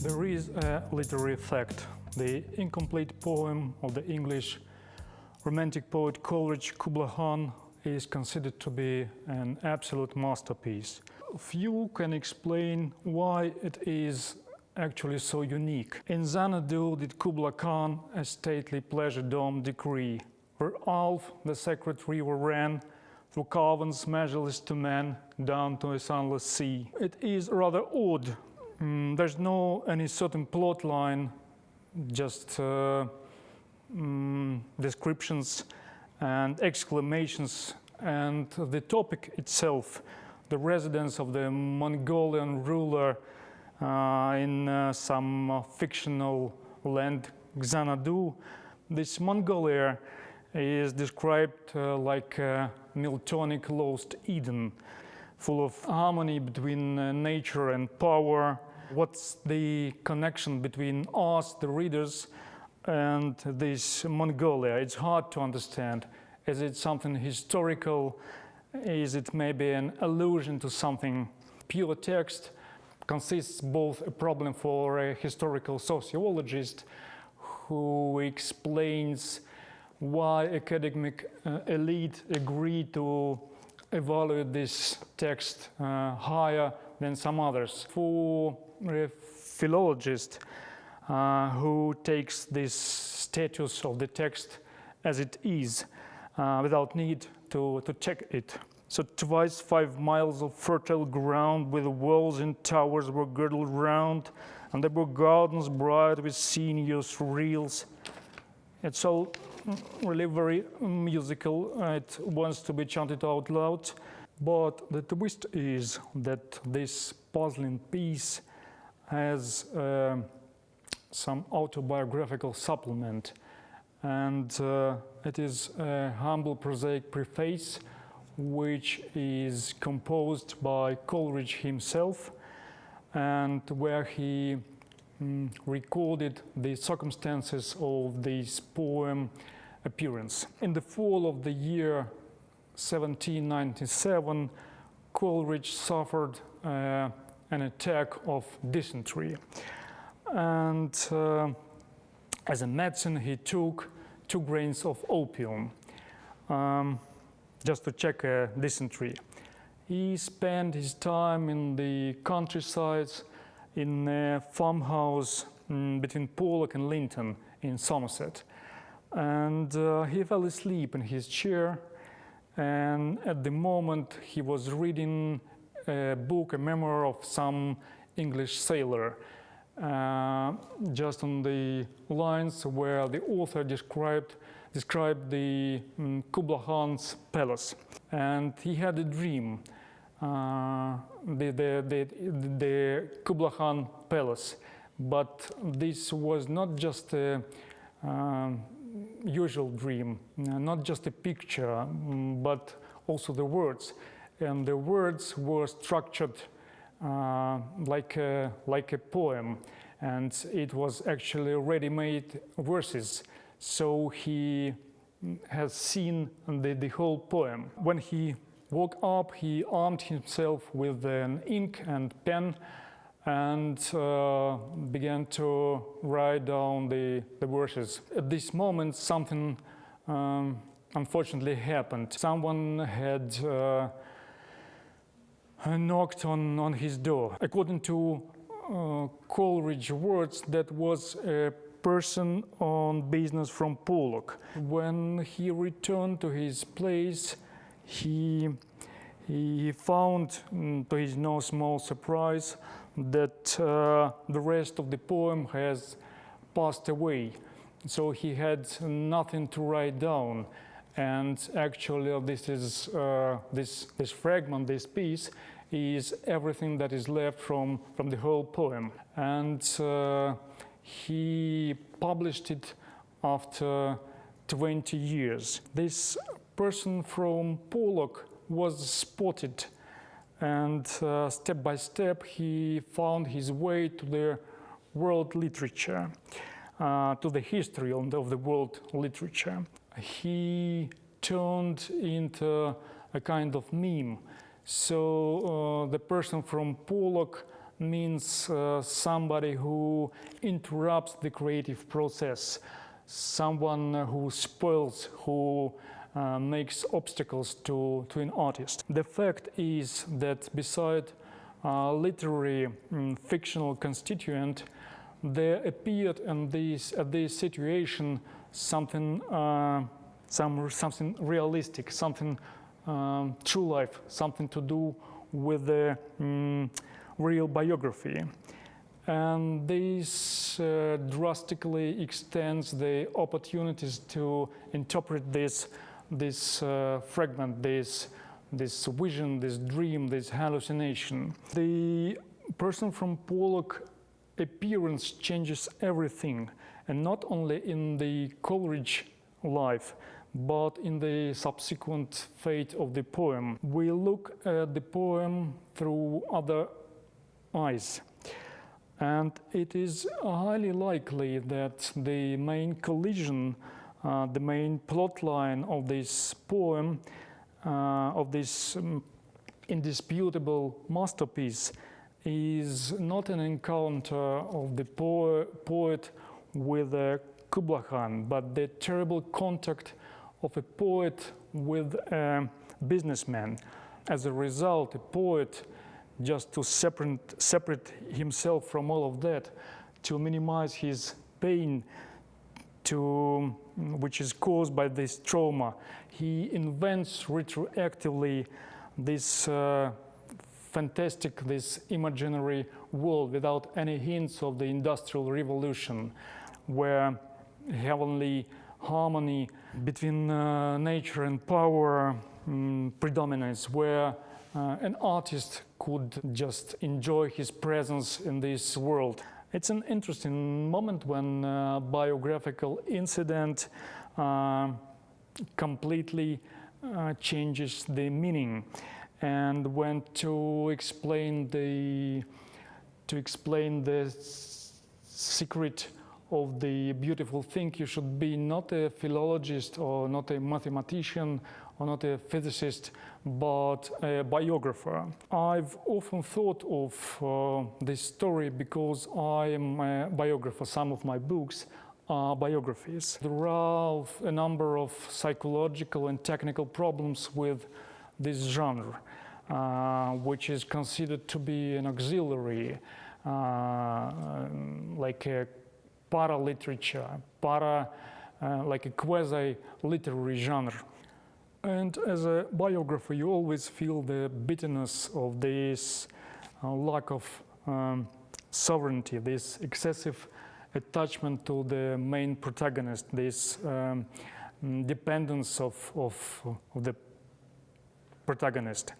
There is a literary fact. The incomplete poem of the English Romantic poet Coleridge, Kubla Khan, is considered to be an absolute masterpiece. Few can explain why it is actually so unique. In Xanadu did Kubla Khan a stately pleasure-dome decree, where Alf, the sacred river, ran through caverns measureless to man, down to a sunless sea. It is rather odd. There's no any certain plot line, just descriptions and exclamations, and the topic itself, the residence of the Mongolian ruler in some fictional land, Xanadu. This Mongolia is described like a Miltonic lost Eden, full of harmony between nature and power. What's the connection between us, the readers, and this Mongolia? It's hard to understand. Is it something historical? Is it maybe an allusion to something? Pure text consists both a problem for a historical sociologist who explains why academic elite agreed to evaluate this text higher than some others. For a philologist who takes this status of the text as it is, without need to check it. So twice 5 miles of fertile ground with walls and towers were girdled round, and there were gardens bright with sinuous reels. It's all really very musical. It wants to be chanted out loud. But the twist is that this puzzling piece has some autobiographical supplement, and it is a humble prosaic preface which is composed by Coleridge himself, and where he recorded the circumstances of this poem appearance. In the fall of the year 1797, Coleridge suffered an attack of dysentery, and as a medicine he took 2 grains of opium just to check dysentery. He spent his time in the countryside in a farmhouse between Pollock and Linton in Somerset, and he fell asleep in his chair, and at the moment he was reading a book, a memoir of some English sailor, just on the lines where the author described the Kubla Khan's palace, and he had a dream. The Kubla Khan palace, but this was not just a usual dream, not just a picture, but also the words, and the words were structured like a poem, and it was actually ready-made verses, so he has seen the whole poem. When he woke up, he armed himself with an ink and pen and began to write down the verses. At this moment, something unfortunately happened. Someone had knocked on his door. According to Coleridge's words, that was a person on business from Pollock. When he returned to his place, he found, to his no small surprise, that the rest of the poem has passed away. So he had nothing to write down, and actually this fragment, this piece, is everything that is left from the whole poem. And he published it after 20 years. This person from Pollock was spotted, and step by step he found his way to the world literature, to the history of the world literature. He turned into a kind of meme. So the person from Pollock means somebody who interrupts the creative process, someone who spoils, who makes obstacles to an artist. The fact is that beside literary fictional constituent, there appeared in this situation something realistic, something true life, something to do with the real biography. And this drastically extends the opportunities to interpret this fragment, this vision, this dream, this hallucination. The person from Pollock appearance changes everything, and not only in the Coleridge life, but in the subsequent fate of the poem. We look at the poem through other eyes. And it is highly likely that the main collision, the main plot line of this poem, of this indisputable masterpiece, is not an encounter of the poet with Kubla Khan, but the terrible contact of a poet with a businessman. As a result, a poet, just to separate himself from all of that, to minimize his pain which is caused by this trauma, he invents retroactively this fantastic, this imaginary world without any hints of the Industrial Revolution, where heavenly harmony between nature and power predominates, where an artist could just enjoy his presence in this world. It's an interesting moment when a biographical incident completely changes the meaning. And when to explain the secret of the beautiful thing, you should be not a philologist or not a mathematician or not a physicist, but a biographer. I've often thought of this story because I am a biographer. Some of my books are biographies. There are a number of psychological and technical problems with this genre, which is considered to be an auxiliary, like a para-literature, like a quasi-literary genre. And as a biographer, you always feel the bitterness of this lack of sovereignty, this excessive attachment to the main protagonist, this dependence of the protagonist.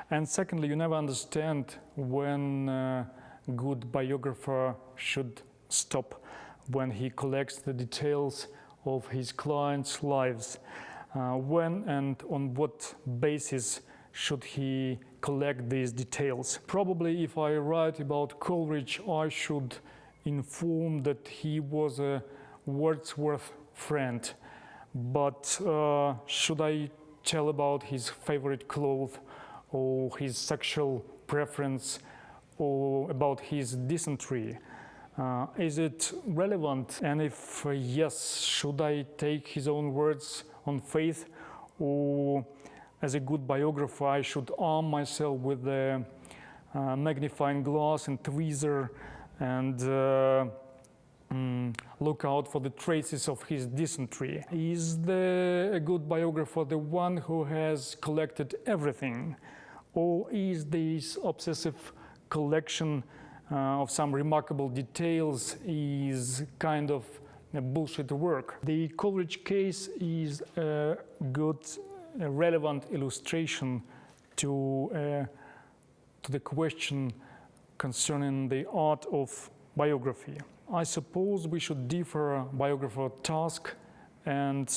And secondly, you never understand when a good biographer should stop, when he collects the details of his clients' lives. When and on what basis should he collect these details? Probably if I write about Coleridge, I should inform that he was a Wordsworth friend. But should I tell about his favorite clothes or his sexual preference or about his dysentery? Is it relevant? And if yes, should I take his own words on faith, or as a good biographer I should arm myself with a magnifying glass and tweezer and look out for the traces of his dysentery? Is a good biographer the one who has collected everything, or is this obsessive collection of some remarkable details is kind of a bullshit work? The Coleridge case is a good, relevant illustration to the question concerning the art of biography. I suppose we should differ biographer task and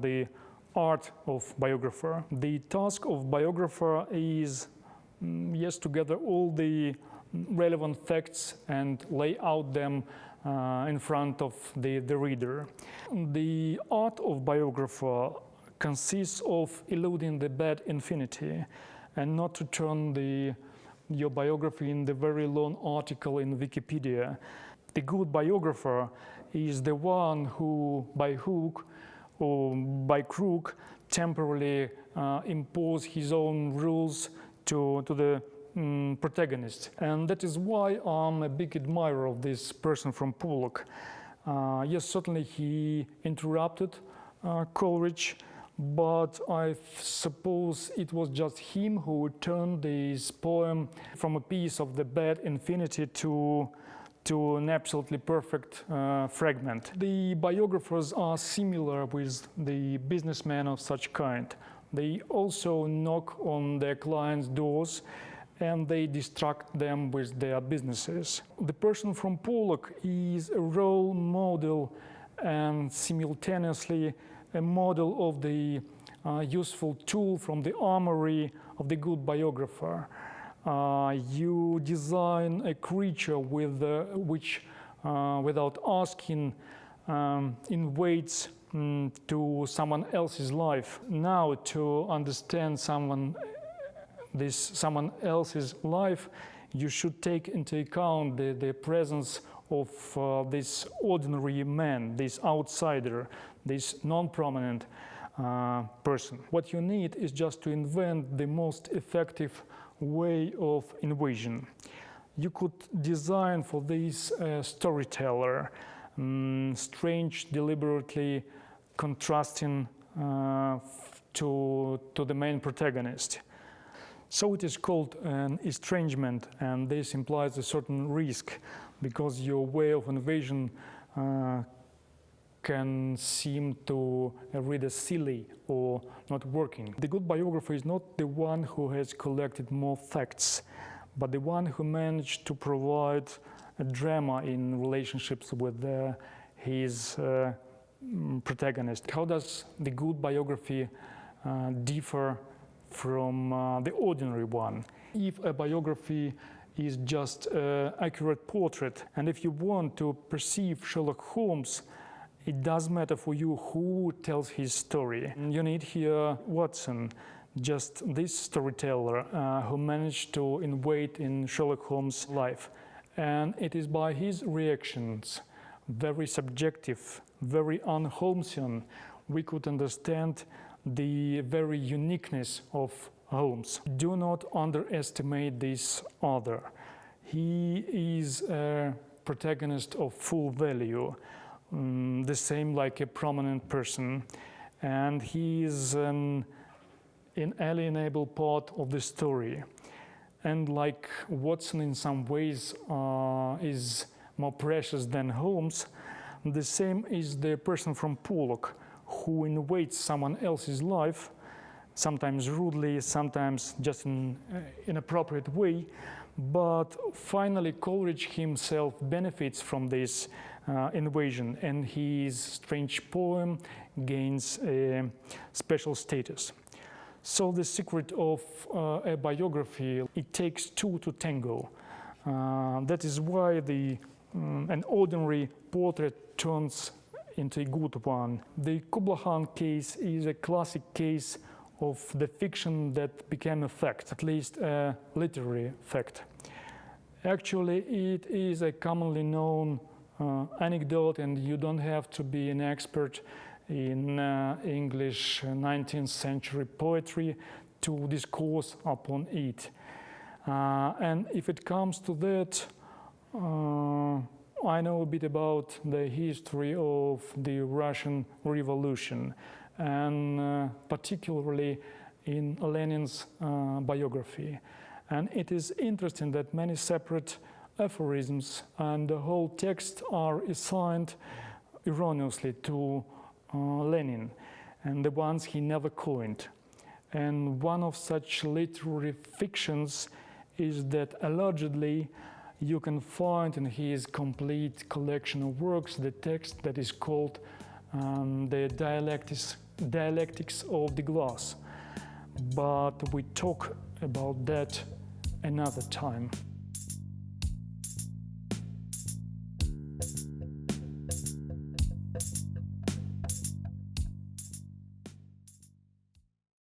the art of biographer. The task of biographer is, yes, to gather all the relevant facts and lay out them in front of the reader. The art of biographer consists of eluding the bad infinity and not to turn your biography in the very long article in Wikipedia. The good biographer is the one who, by hook or by crook, temporarily impose his own rules to the protagonist. And that is why I'm a big admirer of this person from Pollock. Yes, certainly he interrupted Coleridge, but I suppose it was just him who turned this poem from a piece of the bad infinity to an absolutely perfect fragment. The biographers are similar with the businessmen of such kind. They also knock on their clients' doors and they distract them with their businesses. The person from Pollock is a role model and simultaneously a model of the useful tool from the armory of the good biographer. You design a creature which, without asking, invades to someone else's life. Now, to understand someone else's life, you should take into account the presence of this ordinary man, this outsider, this non-prominent person. What you need is just to invent the most effective way of invasion. You could design for this storyteller, strange, deliberately contrasting to the main protagonist. So it is called an estrangement, and this implies a certain risk because your way of invasion can seem to a reader silly or not working. The good biographer is not the one who has collected more facts, but the one who managed to provide a drama in relationships with his protagonist. How does the good biography differ from the ordinary one? If a biography is just an accurate portrait, and if you want to perceive Sherlock Holmes, it does matter for you who tells his story. You need here Watson, just this storyteller who managed to invade in Sherlock Holmes' life. And it is by his reactions, very subjective, very un-Holmesian, we could understand the very uniqueness of Holmes. Do not underestimate this author. He is a protagonist of full value, the same like a prominent person, and he is an inalienable part of the story. And like Watson in some ways is more precious than Holmes, the same is the person from Pollock, who invades someone else's life, sometimes rudely, sometimes just in an inappropriate way, but finally Coleridge himself benefits from this invasion, and his strange poem gains a special status. So the secret of a biography, it takes two to tango. That is why an ordinary portrait turns into a good one. The Kubla Khan case is a classic case of the fiction that became a fact, at least a literary fact. Actually, it is a commonly known anecdote, and you don't have to be an expert in English 19th century poetry to discourse upon it. And if it comes to that, I know a bit about the history of the Russian Revolution, and particularly in Lenin's biography. And it is interesting that many separate aphorisms and the whole text are assigned erroneously to Lenin, and the ones he never coined. And one of such literary fictions is that allegedly you can find in his complete collection of works the text that is called the dialectics of the glass. But we talk about that another time.